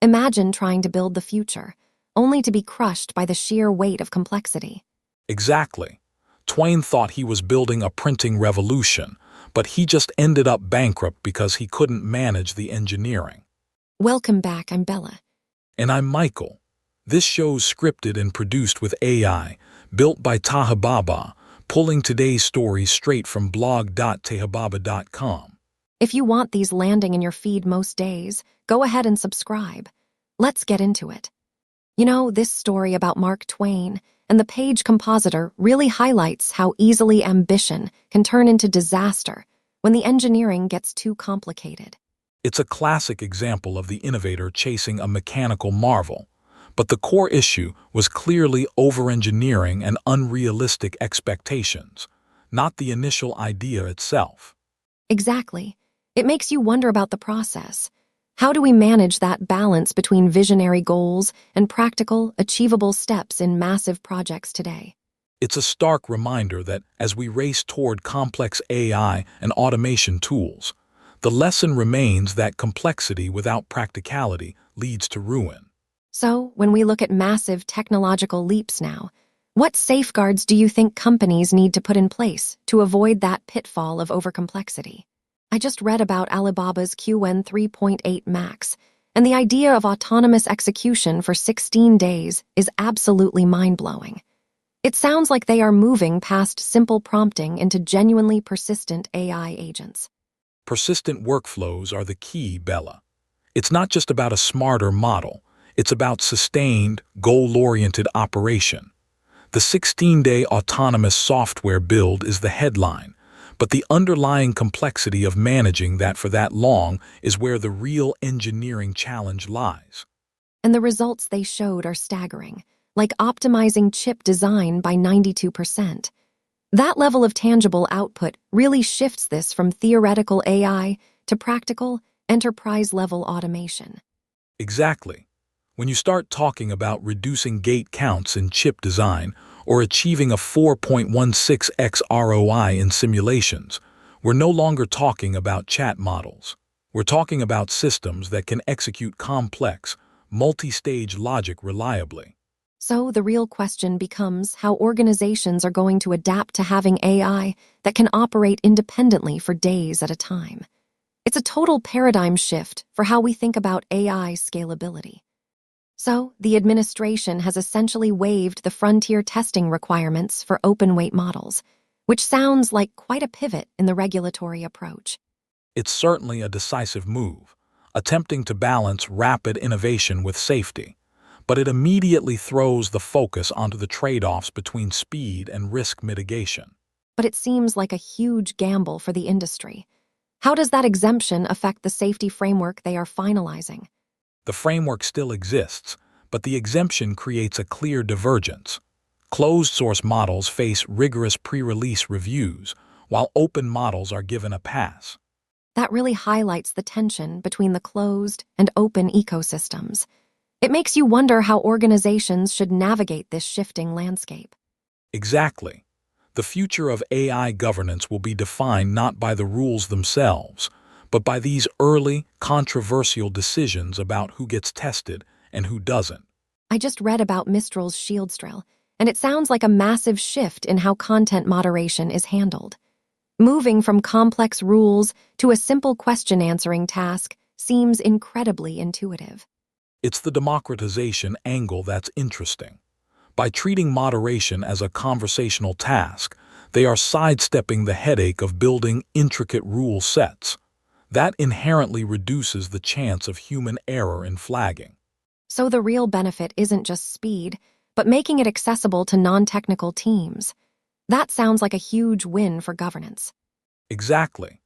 Imagine trying to build the future, only to be crushed by the sheer weight of complexity. Exactly. Twain thought he was building a printing revolution, but he just ended up bankrupt because he couldn't manage the engineering. Welcome back, I'm Bella. And I'm Michael. This show's scripted and produced with AI, built by Alibaba, pulling today's stories straight from blog.tahababa.com. If you want these landing in your feed most days, go ahead and subscribe. Let's get into it. You know, this story about Mark Twain and the Paige Compositor really highlights how easily ambition can turn into disaster when the engineering gets too complicated. It's a classic example of the innovator chasing a mechanical marvel, but the core issue was clearly over-engineering and unrealistic expectations, not the initial idea itself. Exactly. It makes you wonder about the process. How do we manage that balance between visionary goals and practical, achievable steps in massive projects today? It's a stark reminder that as we race toward complex AI and automation tools, the lesson remains that complexity without practicality leads to ruin. So, when we look at massive technological leaps now, what safeguards do you think companies need to put in place to avoid that pitfall of overcomplexity? I just read about Alibaba's Qwen 3.8 Max, and the idea of autonomous execution for 16 days is absolutely mind-blowing. It sounds like they are moving past simple prompting into genuinely persistent AI agents. Persistent workflows are the key, Bella. It's not just about a smarter model, it's about sustained, goal-oriented operation. The 16-day autonomous software build is the headline, but the underlying complexity of managing that for that long is where the real engineering challenge lies. And the results they showed are staggering, like optimizing chip design by 92%. That level of tangible output really shifts this from theoretical AI to practical, enterprise-level automation. Exactly. When you start talking about reducing gate counts in chip design or achieving a 4.16x ROI in simulations, we're no longer talking about chat models. We're talking about systems that can execute complex, multi-stage logic reliably. So the real question becomes how organizations are going to adapt to having AI that can operate independently for days at a time. It's a total paradigm shift for how we think about AI scalability. So, the administration has essentially waived the frontier testing requirements for open-weight models, which sounds like quite a pivot in the regulatory approach. It's certainly a decisive move, attempting to balance rapid innovation with safety, but it immediately throws the focus onto the trade-offs between speed and risk mitigation. But it seems like a huge gamble for the industry. How does that exemption affect the safety framework they are finalizing? The framework still exists, but the exemption creates a clear divergence. Closed-source models face rigorous pre-release reviews, while open models are given a pass. That really highlights the tension between the closed and open ecosystems. It makes you wonder how organizations should navigate this shifting landscape. Exactly. The future of AI governance will be defined not by the rules themselves, but by these early, controversial decisions about who gets tested and who doesn't. I just read about Mistral's Shieldstrale, and it sounds like a massive shift in how content moderation is handled. Moving from complex rules to a simple question-answering task seems incredibly intuitive. It's the democratization angle that's interesting. By treating moderation as a conversational task, they are sidestepping the headache of building intricate rule sets. That inherently reduces the chance of human error in flagging. So the real benefit isn't just speed, but making it accessible to non-technical teams. That sounds like a huge win for governance. Exactly.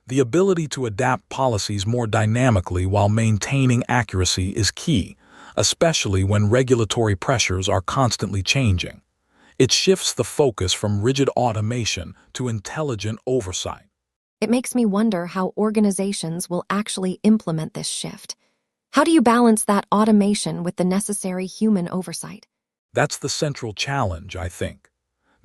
The ability to adapt policies more dynamically while maintaining accuracy is key, especially when regulatory pressures are constantly changing. It shifts the focus from rigid automation to intelligent oversight. It makes me wonder how organizations will actually implement this shift. How do you balance that automation with the necessary human oversight? That's the central challenge, I think.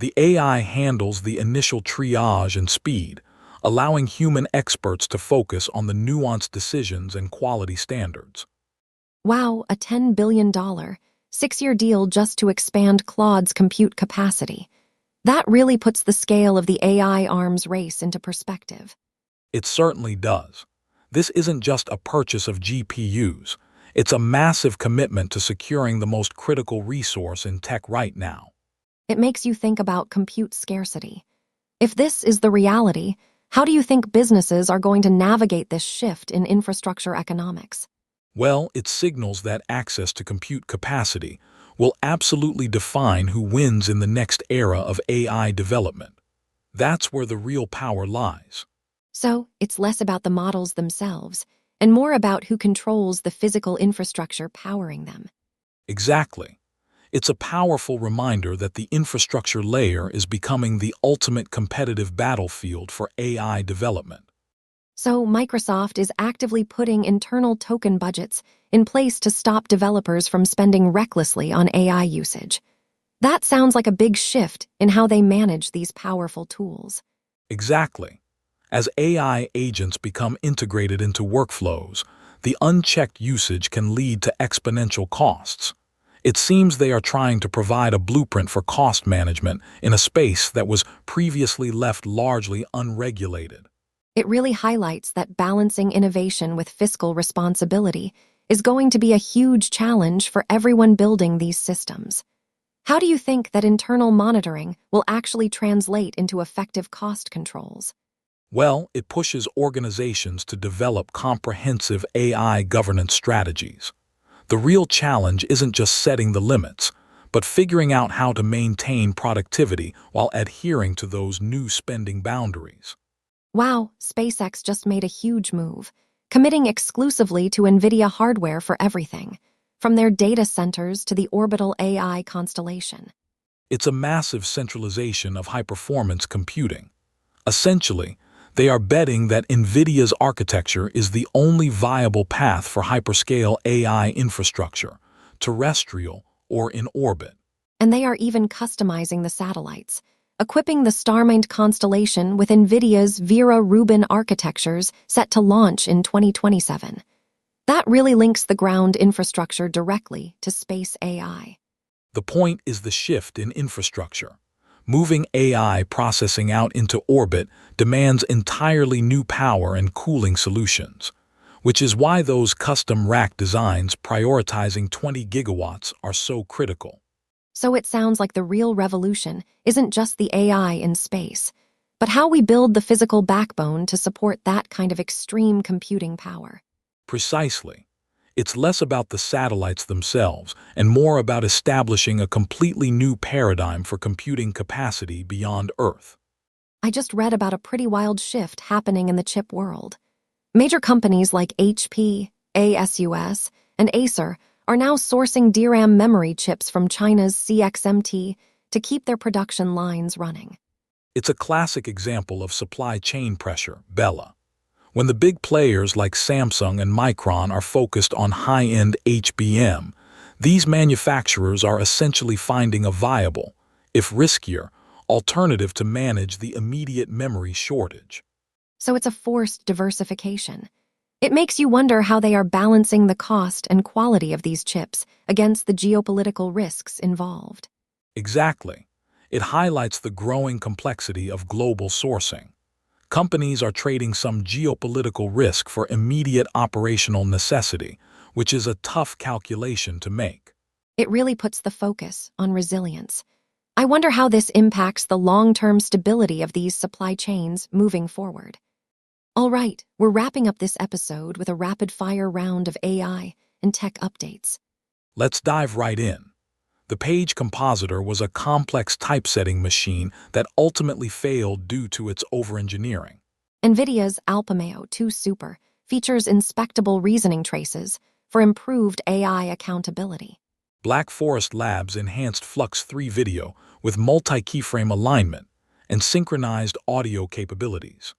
The AI handles the initial triage and speed, allowing human experts to focus on the nuanced decisions and quality standards. Wow, a $10 billion, 6-year deal just to expand Claude's compute capacity. That really puts the scale of the AI arms race into perspective. It certainly does. This isn't just a purchase of GPUs. It's a massive commitment to securing the most critical resource in tech right now. It makes you think about compute scarcity. If this is the reality, how do you think businesses are going to navigate this shift in infrastructure economics? Well, it signals that access to compute capacity will absolutely define who wins in the next era of AI development. That's where the real power lies. So, it's less about the models themselves and more about who controls the physical infrastructure powering them. Exactly. It's a powerful reminder that the infrastructure layer is becoming the ultimate competitive battlefield for AI development. So, Microsoft is actively putting internal token budgets in place to stop developers from spending recklessly on AI usage. That sounds like a big shift in how they manage these powerful tools. Exactly. As AI agents become integrated into workflows, the unchecked usage can lead to exponential costs. It seems they are trying to provide a blueprint for cost management in a space that was previously left largely unregulated. It really highlights that balancing innovation with fiscal responsibility is going to be a huge challenge for everyone building these systems. How do you think that internal monitoring will actually translate into effective cost controls? Well, it pushes organizations to develop comprehensive AI governance strategies. The real challenge isn't just setting the limits, but figuring out how to maintain productivity while adhering to those new spending boundaries. Wow, SpaceX just made a huge move, committing exclusively to Nvidia hardware for everything, from their data centers to the orbital AI constellation. It's a massive centralization of high-performance computing. Essentially, they are betting that Nvidia's architecture is the only viable path for hyperscale AI infrastructure, terrestrial or in orbit. And they are even customizing the satellites, equipping the Starmind constellation with Nvidia's Vera Rubin architectures set to launch in 2027. That really links the ground infrastructure directly to space AI. The point is the shift in infrastructure. Moving AI processing out into orbit demands entirely new power and cooling solutions, which is why those custom rack designs prioritizing 20 gigawatts are so critical. So it sounds like the real revolution isn't just the AI in space, but how we build the physical backbone to support that kind of extreme computing power. Precisely. It's less about the satellites themselves and more about establishing a completely new paradigm for computing capacity beyond Earth. I just read about a pretty wild shift happening in the chip world. Major companies like HP, ASUS, and Acer are now sourcing DRAM memory chips from China's CXMT to keep their production lines running. It's a classic example of supply chain pressure, Bella. When the big players like Samsung and Micron are focused on high-end HBM, these manufacturers are essentially finding a viable, if riskier, alternative to manage the immediate memory shortage. So it's a forced diversification. It makes you wonder how they are balancing the cost and quality of these chips against the geopolitical risks involved. Exactly. It highlights the growing complexity of global sourcing. Companies are trading some geopolitical risk for immediate operational necessity, which is a tough calculation to make. It really puts the focus on resilience. I wonder how this impacts the long-term stability of these supply chains moving forward. All right, we're wrapping up this episode with a rapid-fire round of AI and tech updates. Let's dive right in. The Paige Compositor was a complex typesetting machine that ultimately failed due to its over-engineering. Nvidia's Alpamayo 2 Super features inspectable reasoning traces for improved AI accountability. Black Forest Labs enhanced Flux 3 video with multi-keyframe alignment and synchronized audio capabilities.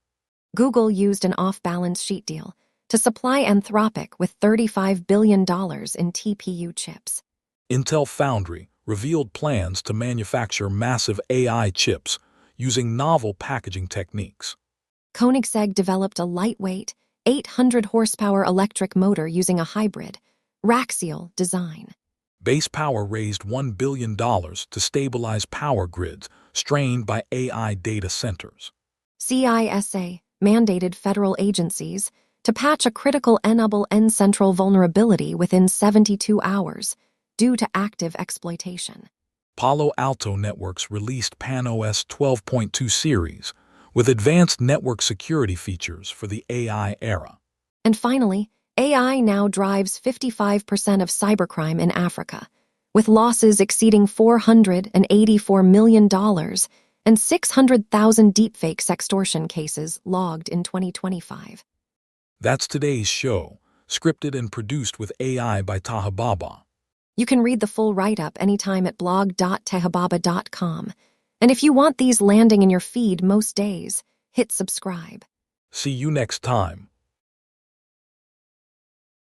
Google used an off-balance sheet deal to supply Anthropic with $35 billion in TPU chips. Intel Foundry revealed plans to manufacture massive AI chips using novel packaging techniques. Koenigsegg developed a lightweight, 800 horsepower electric motor using a hybrid, Raxial design. Base Power raised $1 billion to stabilize power grids strained by AI data centers. CISA mandated federal agencies to patch a critical Enable N-Central vulnerability within 72 hours due to active exploitation. Palo Alto Networks released PAN-OS 12.2 series with advanced network security features for the AI era. And finally, AI now drives 55% of cybercrime in Africa, with losses exceeding $484 million and 600,000 deepfake sextortion cases logged in 2025. That's today's show, scripted and produced with AI by Alibaba. You can read the full write-up anytime at blog.tehababa.com. And if you want these landing in your feed most days, hit subscribe. See you next time.